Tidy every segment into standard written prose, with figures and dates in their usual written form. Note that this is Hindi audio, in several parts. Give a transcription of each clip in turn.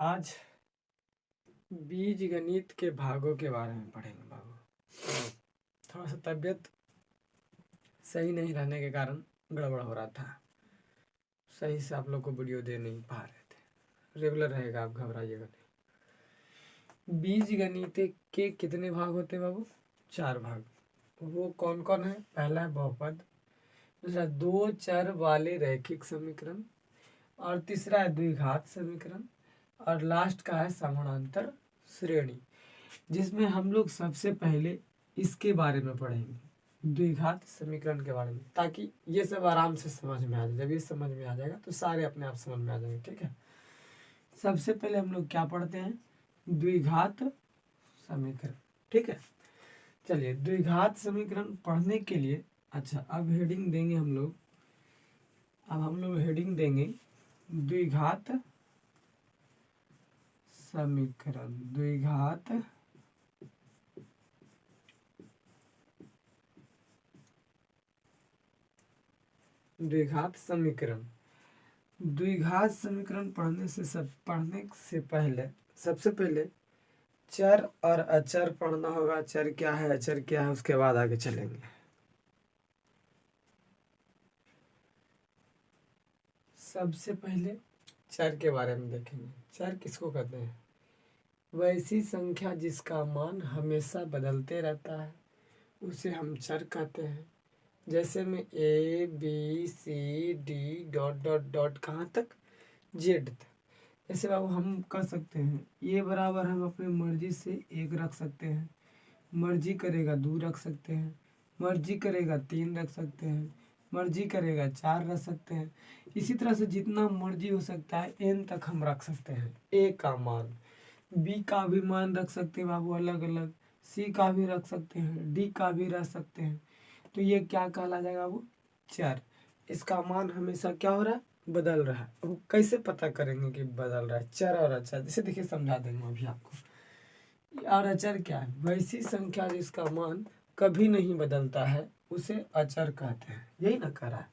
आज बीज गणित के भागों के बारे में पढ़ेंगे बाबू। थोड़ा सा तबीयत सही नहीं रहने के कारण गड़बड़ हो रहा था, सही से आप लोग को वीडियो दे नहीं पा रहे थे। रेगुलर रहेगा, आप घबराइएगा नहीं। बीज गणित के कितने भाग होते हैं बाबू? 4 भाग। वो कौन कौन है? पहला है बहुपद, दूसरा दो चर वाले रैखिक समीकरण, और तीसरा है द्विघात समीकरण, और लास्ट का है समानांतर श्रेणी, जिसमें हम लोग सबसे पहले इसके बारे में पढ़ेंगे, द्विघात समीकरण के बारे में, ताकि ये सब आराम से समझ में आ जाए। जब ये समझ में आ जाएगा तो सारे अपने आप समझ में आ जाएंगे। ठीक है, सबसे पहले हम लोग क्या पढ़ते हैं? द्विघात समीकरण। ठीक है, चलिए द्विघात समीकरण पढ़ने के लिए, अच्छा अब हेडिंग देंगे हम लोग। अब हम लोग हेडिंग देंगे द्विघात समीकरण। द्विघात समीकरण। द्विघात समीकरण पढ़ने से पहले सबसे पहले चर और अचर पढ़ना होगा। चर क्या है, अचर क्या है, उसके बाद आगे चलेंगे। सबसे पहले चर के बारे में देखेंगे। चर किसको कहते हैं? वैसी संख्या जिसका मान हमेशा बदलते रहता है उसे हम चर कहते हैं। जैसे में A B C D dot dot dot कहाँ तक? जेड तक। जैसे बाबू हम कर सकते हैं ये बराबर हम अपनी मर्जी से 1 रख सकते हैं, मर्जी करेगा 2 रख सकते हैं, मर्जी करेगा 3 रख सकते हैं, मर्जी करेगा 4 रख सकते हैं। इसी तरह से जितना मर्जी हो सकता है n तक हम रख सकते हैं। a का मान, b का भी मान रख सकते हैं बाबू अलग अलग, c का भी रख सकते हैं, d का भी रख सकते हैं। तो ये क्या कहला जाएगा बाबू? चर। इसका मान हमेशा क्या हो रहा है? बदल रहा है। अब कैसे पता करेंगे कि बदल रहा है? चर और अचर, जैसे देखिए समझा देंगे अभी आपको। और अचर क्या है? वैसी संख्या जिसका मान कभी नहीं बदलता है उसे अचर कहते हैं। यही ना कह रहा है।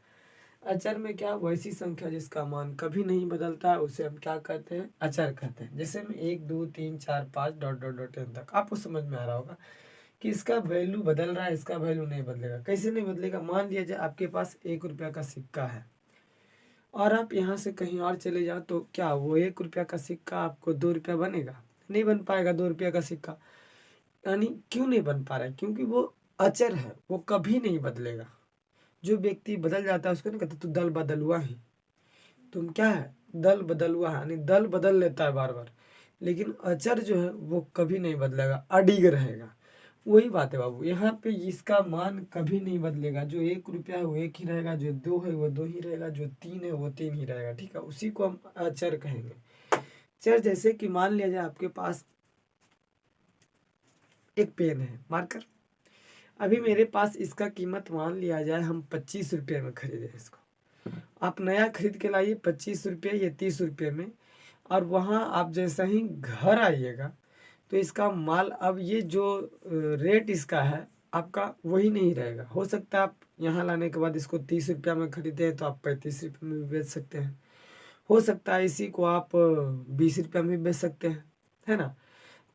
अचर में क्या? वैसी संख्या जिसका मान कभी नहीं बदलता है उसे हम क्या कहते हैं? अचर कहते हैं। जैसे में 1 2 3 4 5 डॉट डॉट डॉट n तक। आपको समझ में आ रहा होगा कि इसका वैल्यू बदल रहा है, इसका वैल्यू नहीं बदलेगा। कैसे नहीं बदलेगा? मान लिया जाए आपके पास 1 रुपया का सिक्का है और आप यहाँ से कहीं और चले जाओ, तो क्या वो 1 रुपया का सिक्का आपको 2 रुपया बनेगा? नहीं बन पाएगा 2 रुपया का सिक्का। यानी क्यों नहीं बन पा रहा है? क्योंकि वो अचर है, वो कभी नहीं बदलेगा। जो व्यक्ति बदल जाता है उसको नहीं कहते तू दल बदल हुआ है, तुम क्या है? दल बदल हुआ है, यानी दल बदल लेता है बार बार। लेकिन अचर जो है वो कभी नहीं बदलेगा, अडिग रहेगा। वही बात है बाबू, यहाँ पे इसका मान कभी नहीं बदलेगा। जो 1 रुपया है वो 1 ही रहेगा, जो 2 है वो 2 ही रहेगा, जो 3 है वो 3 ही रहेगा। ठीक है, उसी को हम अचर कहेंगे। चर जैसे कि मान लिया जाए आपके पास एक पेन है, मार्कर। अभी मेरे पास इसका कीमत मान लिया जाए हम 25 रुपये में खरीदे इसको। आप नया खरीद के लाइए 25 रुपये या 30 रुपये में, और वहाँ आप जैसा ही घर आइएगा तो इसका माल, अब ये जो रेट इसका है आपका वही नहीं रहेगा। हो सकता है आप यहाँ लाने के बाद इसको 30 रुपया में खरीदे तो आप 35 रुपये में भी बेच सकते हैं। हो सकता है इसी को आप 20 रुपया में भी बेच सकते हैं, है ना।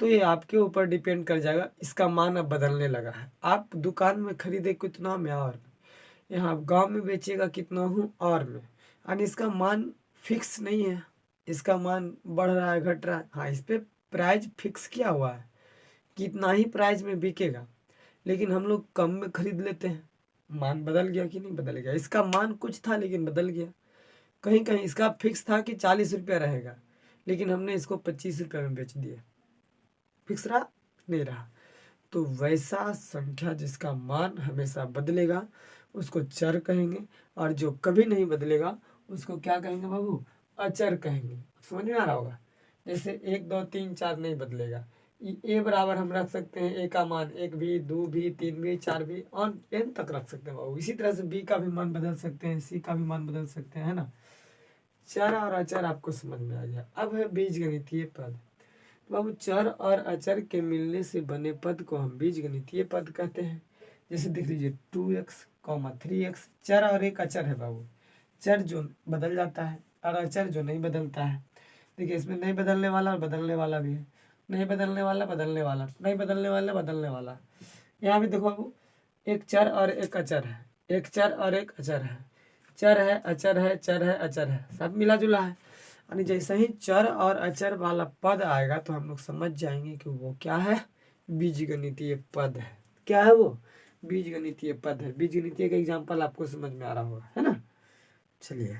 तो ये आपके ऊपर डिपेंड कर जाएगा। इसका मान अब बदलने लगा है। आप दुकान में खरीदे कितना में और यहाँ आप गाँव में बेचेगा कितना हूँ और में, यानी इसका मान फिक्स नहीं है। इसका मान बढ़ रहा है घट रहा है। हाँ, इस पर प्राइस फिक्स किया हुआ है कितना ही प्राइस में बिकेगा, लेकिन हम लोग कम में खरीद लेते हैं। मान बदल गया कि नहीं बदल गया? इसका मान कुछ था लेकिन बदल गया। कहीं कहीं इसका फिक्स था कि 40 रुपया रहेगा, लेकिन हमने इसको 25 रुपये में बेच दिया। फिक्स रहा? नहीं रहा। तो वैसा संख्या जिसका मान हमेशा बदलेगा उसको चर कहेंगे, और जो कभी नहीं बदलेगा उसको क्या कहेंगे बाबू? अचर कहेंगे। समझ में आ रहा होगा? जैसे 1 2 3 4 नहीं बदलेगा। ए बराबर हम रख सकते हैं, ए का मान 1 भी 2 भी 3 भी 4 भी और n तक रख सकते हैं बाबू। इसी तरह से बी का भी मान बदल सकते हैं, सी का भी मान बदल सकते हैं, है ना। चर और अचर आपको समझ में आ गया। अब है बीजगणितीय पद। बाबू चर और अचर के मिलने से बने पद को हम बीजगणितीय पद कहते हैं। जैसे देख लीजिए 2x, 3x, चर और एक अचर है बाबू। चर जो बदल जाता है और अचर जो नहीं बदलता है। देखिए इसमें नहीं बदलने वाला और बदलने वाला भी है, नहीं बदलने वाला, बदलने वाला, नहीं बदलने वाला, बदलने वाला। यहाँ भी देखो बाबू, एक चर और एक अचर है, एक चर और एक अचर है, चर है, अचर है, चर है, अचर है, सब मिला जुला है। यानी जैसे ही चर और अचर वाला पद आएगा तो हम लोग समझ जाएंगे कि वो क्या है, बीजगणितीय पद है। क्या है वो, बीजगणितीय पद है। बीजगणितीय का एग्जाम्पल आपको समझ में आ रहा होगा, है ना। चलिए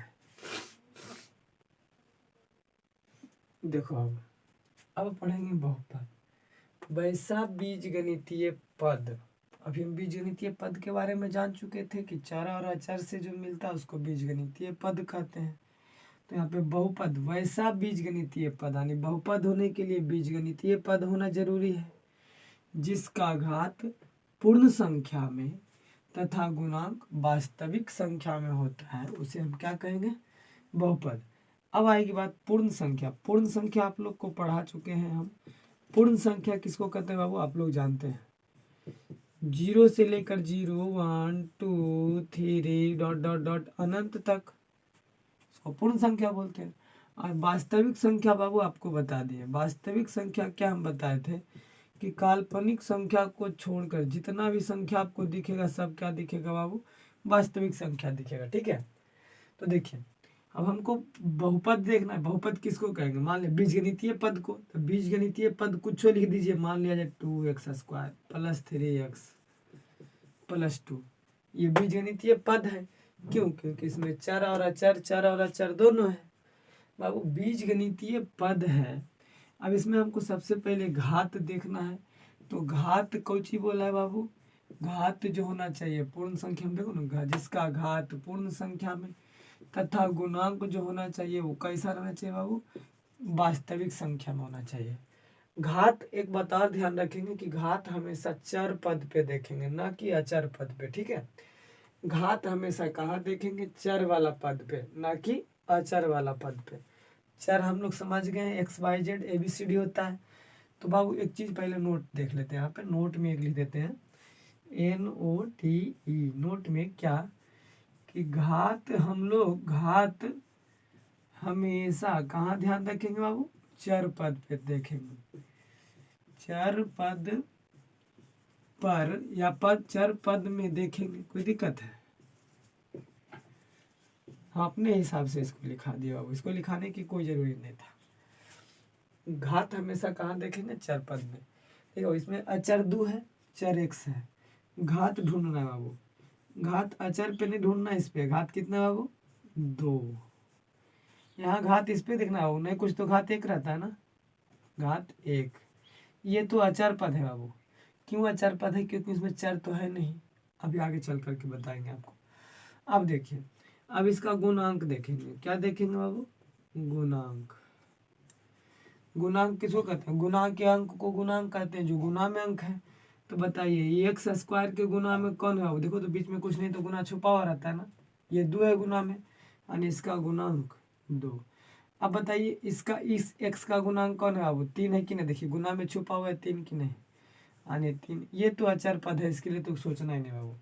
देखो अब पढ़ेंगे बहुपद। वैसा बीजगणितीय पद, अभी हम बीजगणितीय पद के बारे में जान चुके थे कि चर और अचर से जो मिलता है उसको बीजगणितीय पद कहते हैं। तो यहाँ पे बहुपद, वैसा बीजगणितीय पद, यानी बहुपद होने के लिए बीजगणितीय पद होना जरूरी है, जिसका घात पूर्ण संख्या में तथा गुणांक वास्तविक संख्या में होता है, उसे हम क्या कहेंगे, बहुपद। अब आएगी बात पूर्ण संख्या। पूर्ण संख्या आप लोग को पढ़ा चुके हैं हम। पूर्ण संख्या किसको कहते हैं बाबू, आप लोग जानते हैं, 0 से लेकर 0, 1, 2, 3 डॉट डॉट डॉट अनंत तक इसको पूर्ण संख्या बोलते हैं। और वास्तविक संख्या बाबू आपको बता दिए, वास्तविक संख्या क्या हम बताए थे कि काल्पनिक संख्या को छोड़कर जितना भी संख्या आपको दिखेगा सब क्या दिखेगा बाबू, वास्तविक संख्या दिखेगा। ठीक है, तो देखिए अब हमको बहुपद देखना है। बहुपद किसको कहेंगे, मान लिया बीजगणितीय पद को, तो बीजगणितीय पद कुछ लिख दीजिए, मान लिया जाए 2x² + 3x + 2, ये बीजगणितीय पद है। क्यों, क्योंकि इसमें चर और अचर, चर और अचर दोनों है बाबू, बीजगणितीय पद है। अब इसमें हमको सबसे पहले घात देखना है, तो घात कौची बोला है बाबू, घात जो होना चाहिए पूर्ण संख्या में, देखो ना, जिसका घात पूर्ण संख्या में तथा गुणांक जो होना चाहिए वो कैसा रहना चाहिए बाबू, वास्तविक संख्या में होना चाहिए। घात एक बात और ध्यान रखेंगे कि घात हमेशा चर पद पे देखेंगे, ना कि अचर पद पे। ठीक है, घात हमेशा कहाँ देखेंगे, चर वाला पद पे, ना कि अचर वाला पद पे। चर हम लोग समझ गए, XYZ ABCD होता है। तो बाबू एक चीज पहले नोट देख लेते हैं, यहाँ पे नोट में एक लिख देते हैं, NOTE, नोट में क्या, कि घात हम लोग घात हमेशा कहाँ ध्यान रखेंगे बाबू, चर पद पे देखेंगे, चर पद पर या पद चर पद में देखेंगे। कोई दिक्कत है, हाँ अपने हिसाब से इसको लिखा दिया बाबू, इसको लिखाने की कोई जरूरी नहीं था। घात हमेशा कहाँ देखेंगे, चर पद में। देखो इसमें अचर 2 है, चर x है, घात ढूंढना है बाबू, घात अचर पे नहीं ढूंढना, इस पे घात कितना है बाबू, 2। यहाँ घात इस पे देखना बाबू, नहीं कुछ तो घात 1 रहता है ना, घात 1। ये तो अचर पद है बाबू। क्यों अचर पद है, क्योंकि इसमें चर तो है नहीं, अभी आगे चल करके बताएंगे आपको। अब देखिए, अब इसका गुणांक देखेंगे, क्या देखेंगे बाबू, गुणांक। गुणांक किसको कहते हैं, गुणा के अंक को गुणांक कहते हैं, जो गुणा में अंक है। तो बताइए ये x² के गुणा में कौन है बाबू, देखो तो बीच में कुछ नहीं तो गुणा छुपा हुआ रहता है ना, ये 2 है गुणा में, यानी इसका गुणांक 2। अब बताइए इसका, इस x का गुणांक कौन है बाबू, 3 है कि नहीं, देखिए गुणा में छुपा हुआ है 3 की नहीं, यानी 3। ये तो अचर पद है, इसके लिए तो सोचना ही नहीं बाबू।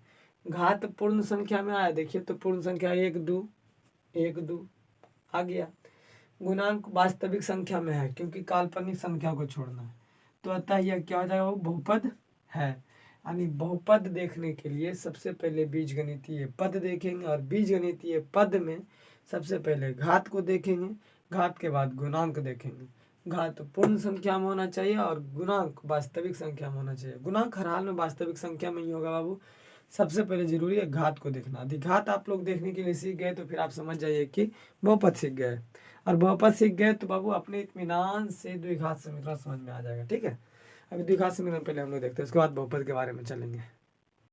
घात पूर्ण संख्या में आया, देखिए तो पूर्ण संख्या 1 2 1 2 आ गया। गुणांक वास्तविक संख्या में है, क्योंकि काल्पनिक संख्या को छोड़ना है, तो अतः यह क्या हो जाएगा, वो बहुपद है। यानी बहुपद देखने के लिए सबसे पहले बीजगणितीय पद देखेंगे, और बीजगणितीय पद में सबसे पहले घात को देखेंगे, घात के बाद गुणांक देखेंगे। घात पूर्ण संख्या में होना चाहिए और गुणांक वास्तविक संख्या में होना चाहिए। गुणांक हर हाल में वास्तविक संख्या में ही होगा बाबू। सबसे पहले जरूरी है घात को देखना। अधिघात आप लोग देखने के लिए सीख गए तो फिर आप समझ जाइए कि बहुपद सीख गए, और बहुपद सीख गए तो बाबू अपने इत्मीनान से द्विघात समीकरण समझ में आ जाएगा। ठीक है, अभी द्विघात समीकरण पहले हम लोग देखते हैं, उसके बाद बहुपद के बारे में चलेंगे।